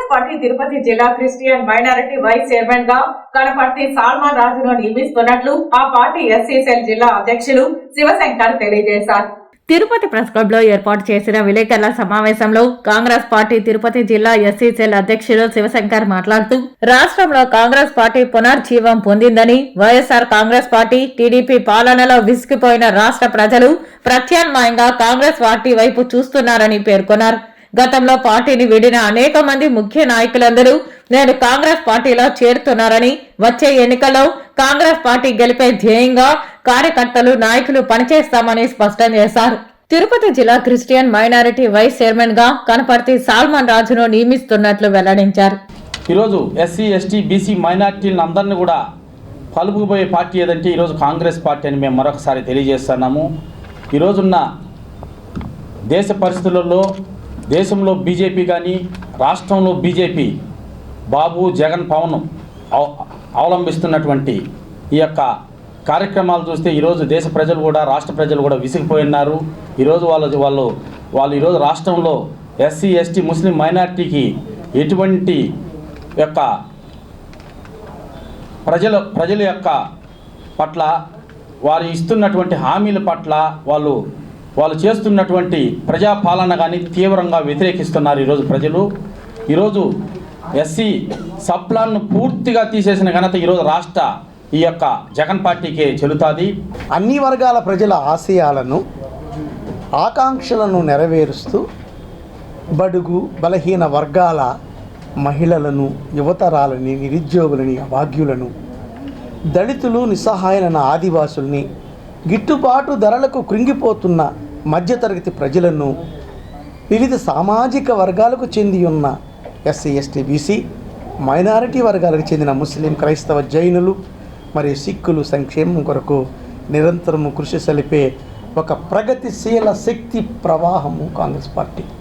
Congress party Tirupati జిల్లా Christian minority vice chairman గా Kanaparthi salmon రాజును నియమిస్తున్నట్లు ఆ పార్టీ ఎస్సీ సెల్ జిల్లా అధ్యక్షులు శివశంకర్ తెలియజేశారు. తిరుపతి ప్రెస్ క్లబ్ లో ఏర్పాటు చేసిన విలేకరుల సమావేశంలో కాంగ్రెస్ పార్టీ తిరుపతి జిల్లా ఎస్సీ సెల్ అధ్యక్షుడు శివశంకర్ మాట్లాడుతూ రాష్ట్రంలో కాంగ్రెస్ పార్టీ పునర్జీవం పొందిందని, వైఎస్ఆర్ కాంగ్రెస్ పార్టీ టీడీపీ పాలనలో విసిగిపోయిన రాష్ట్ర ప్రజలు ప్రత్యామ్నాయంగా కాంగ్రెస్ పార్టీ వైపు చూస్తున్నారని పేర్కొన్నారు. గతంలో పార్టీని విడిన అనేక మంది ముఖ్య నాయకులందరూ నేడు కాంగ్రెస్ పార్టీలో చేరుతున్నారని, వచ్చే ఎన్నికల్లో కాంగ్రెస్ పార్టీ గెలిపే ధ్యేయంగా కార్యకర్తలు నాయకులు పనిచేస్తామని స్పష్టం చేశారు. తిరుపతి జిల్లా క్రిస్టియన్ మైనారిటీ వైస్ చైర్మన్ గా కనపర్తి సాల్మన్ రాజును నియమిస్తున్నట్లు వెల్లడించారు. ఈరోజు ఎస్సీ ఎస్టీ బీసీ మైనారిటీలను అందరినీ కూడా కలుపుకుపోయే పార్టీ ఏదంటే ఈరోజు కాంగ్రెస్ పార్టీ అని మేము మరొకసారి తెలియజేస్తున్నాము. ఈరోజున్న దేశ పరిస్థితులలో దేశంలో బీజేపీ కానీ రాష్ట్రంలో బీజేపీ బాబు జగన్ పవన్ అవలంబిస్తున్నటువంటి ఈ యొక్క కార్యక్రమాలు చూస్తే ఈరోజు దేశ ప్రజలు కూడా రాష్ట్ర ప్రజలు కూడా విసిగిపోయినారు. ఈరోజు వాళ్ళు ఈరోజు రాష్ట్రంలో ఎస్సీ ఎస్టీ ముస్లిం మైనారిటీకి ఎటువంటి యొక్క ప్రజల యొక్క పట్ల వారు ఇస్తున్నటువంటి హామీల పట్ల వాళ్ళు చేస్తున్నటువంటి ప్రజాపాలన కానీ తీవ్రంగా వ్యతిరేకిస్తున్నారు ఈరోజు ప్రజలు. ఈరోజు ఎస్సీ సప్లాన్ను పూర్తిగా తీసేసిన ఘనత ఈరోజు రాష్ట్ర ఈ యొక్క జగన్ పార్టీకే చెల్లుతుంది. అన్ని వర్గాల ప్రజల ఆశయాలను ఆకాంక్షలను నెరవేరుస్తూ బడుగు బలహీన వర్గాల మహిళలను, యువతరాలని, నిరుద్యోగులని, అభాగ్యులను, దళితులు, నిస్సహాయులైన ఆదివాసుల్ని, గిట్టుబాటు ధరలకు కృంగిపోతున్న మధ్యతరగతి ప్రజలను, వివిధ సామాజిక వర్గాలకు చెంది ఉన్న ఎస్సీ ఎస్టీ బీసీ మైనారిటీ వర్గాలకు చెందిన ముస్లిం, క్రైస్తవ, జైనులు మరియు సిక్కులు సంక్షేమం కొరకు నిరంతరము కృషి సలిపే ఒక ప్రగతిశీల శక్తి ప్రవాహము కాంగ్రెస్ పార్టీ.